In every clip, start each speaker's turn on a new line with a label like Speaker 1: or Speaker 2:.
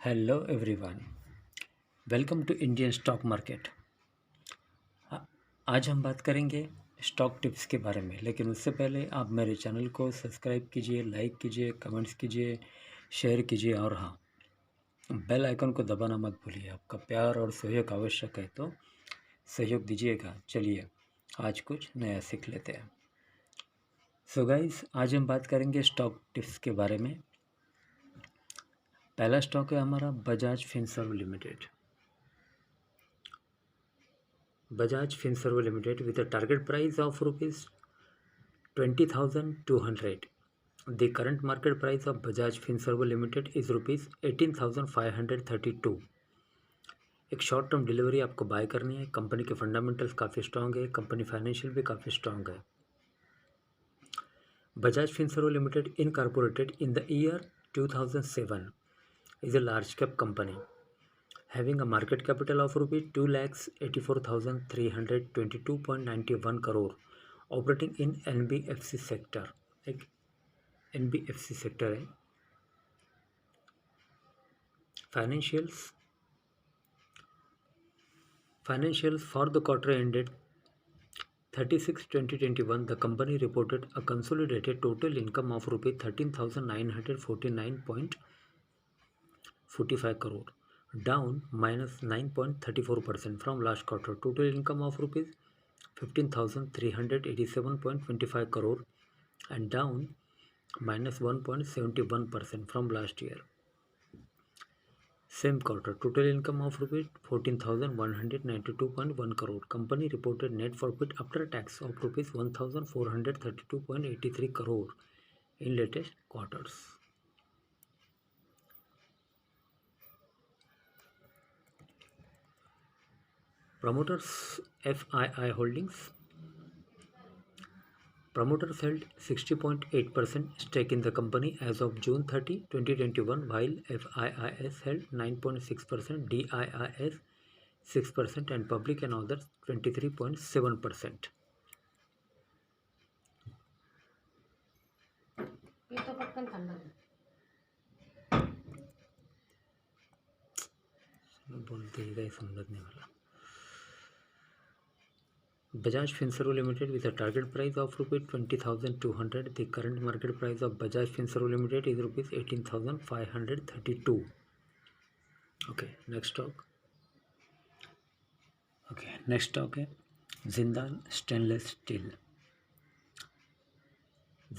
Speaker 1: Hello everyone, welcome to Indian stock market. आज हम बात करेंगे स्टॉक टिप्स के बारे में, लेकिन उससे पहले आप मेरे चैनल को सब्सक्राइब कीजिए, लाइक कीजिए, कमेंट्स कीजिए, शेयर कीजिए और हाँ, बेल आइकन को दबाना मत भूलिए। आपका प्यार और सहयोग आवश्यक है, तो सहयोग दीजिएगा। चलिए आज कुछ नया सीख लेते हैं। सो गाइस, आज हम बात करेंगे स्टॉक टिप्स के बारे में। पहला स्टॉक है हमारा Bajaj Finserv limited. Bajaj Finserv Limited with a target price of rupees 20,200. The current market price of Bajaj Finserv Limited is rupees 18,532. एक शॉर्ट टर्म डिलीवरी आपको बाय करनी है। कंपनी के फंडामेंटल्स काफ़ी स्ट्रांग है, कंपनी फाइनेंशियल भी काफ़ी स्ट्रांग है। Bajaj Finserv Limited incorporated in the year 2007 is a large cap company having a market capital of rupees 2,84,322.91 crore, operating in NBFC sector. एक NBFC सेक्टर है। Financials for the quarter ended 30/6/2021. The company reported a consolidated total income of rupees 13,949.45 crore, down -9.34% from last quarter. Total income of rupees 15,387.25 crore and down -1.71% from last year. Same quarter, total income of rupees 14,192.1 crore. Company reported net profit after tax of rupees 1,432.83 crore in latest quarters. Promoters FII Holdings. Promoters held 60.8% stake in the company as of June 30, 2021, while FIIs held 9.6%, DIIs 6% and public and others 23.7%. बोलते ही गए, समझने वाला। Bajaj Finserv Limited with a target price of rupees 20,200. The current market price of Bajaj Finserv Limited is rupees 18,532. Okay, next stock. Next stock है Jindal Stainless Steel.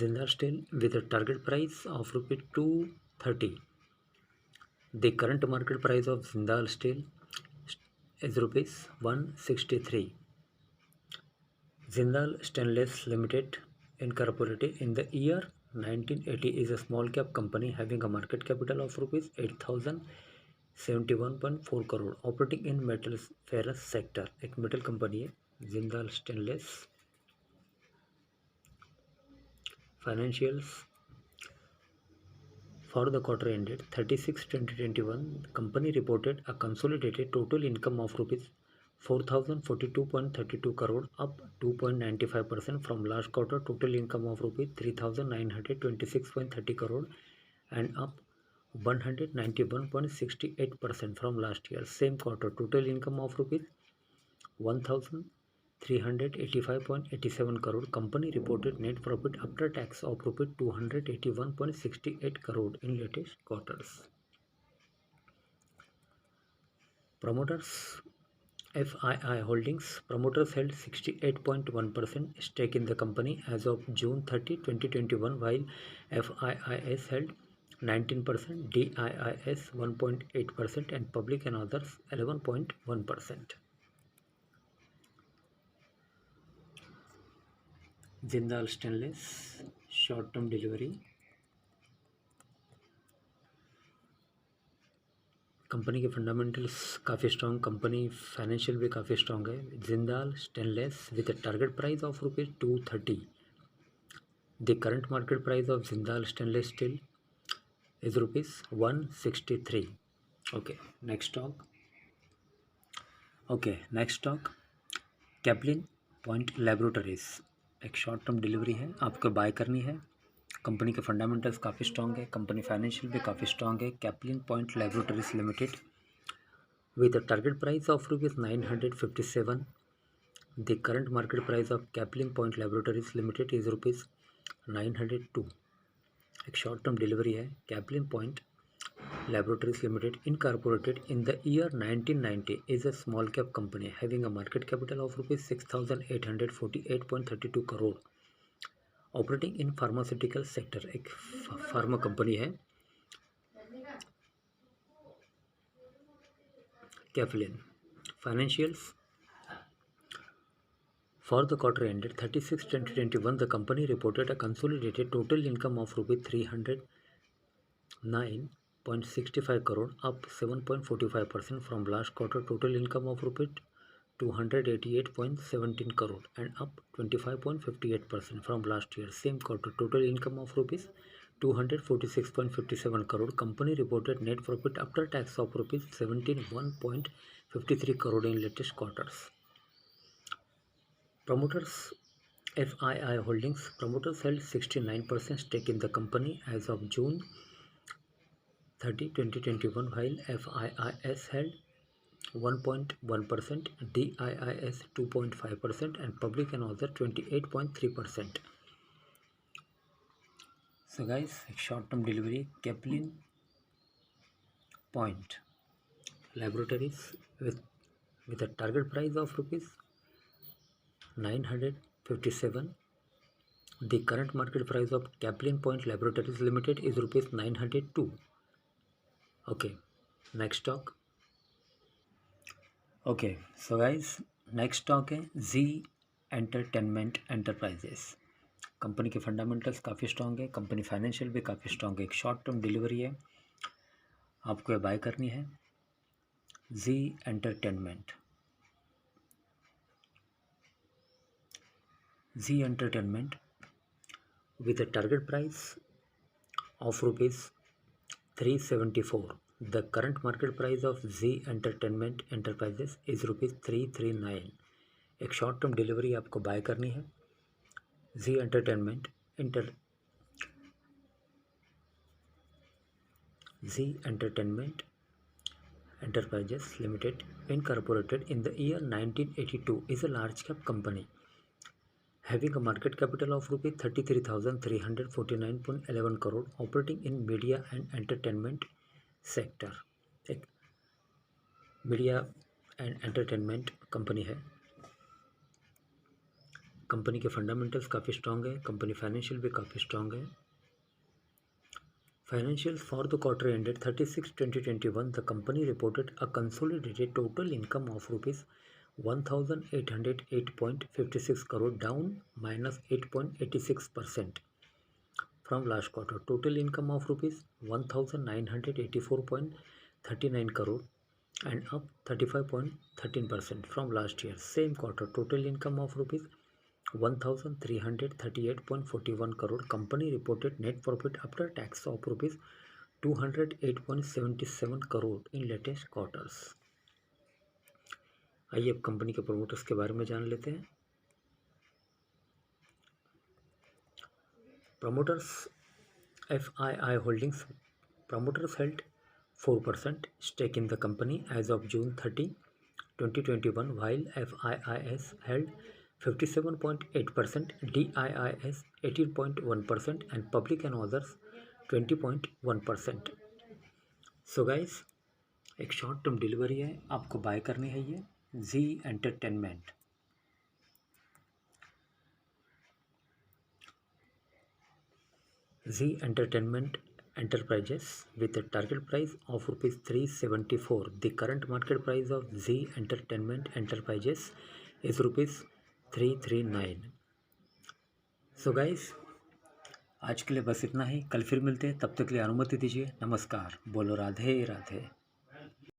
Speaker 1: Jindal Steel with a target price of rupees 230. The current market price of Jindal Steel is rupees 163. Jindal Stainless Limited incorporated in the year 1980 is a small cap company having a market capital of rupees 8,071.4 crore, operating in metal ferrous sector. एक metal company है Jindal Stainless. Financials for the quarter ended 30/6/2021. The company reported a consolidated total income of rupees 4,042.32 crore, up 2.95% from last quarter. Total income of rupees 3,926.30 crore and up 191.68% from last year. Same quarter, total income of rupees 1,385.87 crore. Company reported net profit after tax of rupees 281.68 crore in latest quarters. Promoters FII Holdings. Promoters held 68.1% stake in the company as of June 30, 2021, while FIIs held 19%, DIIs 1.8% and public and others 11.1%. Jindal Stainless short term delivery. Company के fundamentals काफ़ी strong, company financial भी काफ़ी strong है। Jindal stainless with a target price of rupees 230. The current market price of Jindal stainless steel is rupees 163. Okay, next stock Caplin point laboratories. एक short term delivery है, आपको bye करनी है। Company के fundamentals काफ़ी स्ट्रॉन्ग है, कंपनी फाइनेंशियल भी काफ़ी स्ट्रॉन्ग है। Caplin point laboratories limited with a target price of rupees 957. The current market price of Capling Point Laboratories Limited is rupees 902. एक शॉर्ट टर्म डिलीवरी है। Caplin point Laboratories Limited incorporated in the year 1990 is a small cap company having a market capital of rupees 6,848.32 crore, operating in pharmaceutical sector। एक pharma company है Caplin. Financials for the quarter ended 30/6/2021, the company reported a consolidated total income of rupees 309.65 crore, up 7.45% from last quarter total income of rupees 288.17 crore and up 25.58% from last year same quarter total income of rupees 246.57 crore. Company reported net profit after tax of rupees 71.53 crore in latest quarters. Promoters FII Holdings. Promoters held 69% stake in the company as of June 30, 2021, while FIIS held 1.1%, DIIS 2.5% and public and other 28.3%. So guys, short term delivery Capling Point Laboratories with a target price of rupees 957. The current market price of Capling Point Laboratories Limited is rupees 902. Okay, next stock. Okay, so guys, next stock है Z Entertainment Enterprises। Company के fundamentals काफ़ी strong है, company financial भी काफ़ी strong है। एक short term delivery है, आपको ये बाय करनी है। Z Entertainment with a target price of rupees 374. The current market price of Z Entertainment Enterprises is rupees 339. एक शॉर्ट टर्म डिलीवरी आपको बाय करनी है। Z Entertainment Enterprises Limited, incorporated in the year 1982, is a large cap company having a market capital of rupees 33,349.11 crore, operating in media and entertainment sector। एक media and entertainment company है। Company के fundamentals काफ़ी strong है, company financial भी काफ़ी strong है। Financials for the quarter ended 30/6/2021, the company reported a consolidated total income of rupees 1,808.56 crore, down -8.86% from last quarter. Total income of rupees 1,984.39 crore and up 35.13% from last year same quarter. Total income of rupees 1,338.41 crore. Company reported net profit after tax of rupees 208.77 crore in latest quarters। आइए अब company के promoters के बारे में जान लेते हैं। Promoters FII Holdings. Promoters held 4% stake in the company as of June 30, 2021, while FIIS held 57.8%, DIIS 18.1% and public and others 20.1%। So guys, एक शॉर्ट टर्म डिलीवरी है, आपको बाय करनी है ये Z Entertainment। Z Entertainment Enterprises with a target price of rupees 374. The current market price of Z Entertainment Enterprises is rupees 339। So guys, आज के लिए बस इतना ही। कल फिर मिलते हैं, तब तक के लिए अनुमति दीजिए। नमस्कार। बोलो राधे राधे।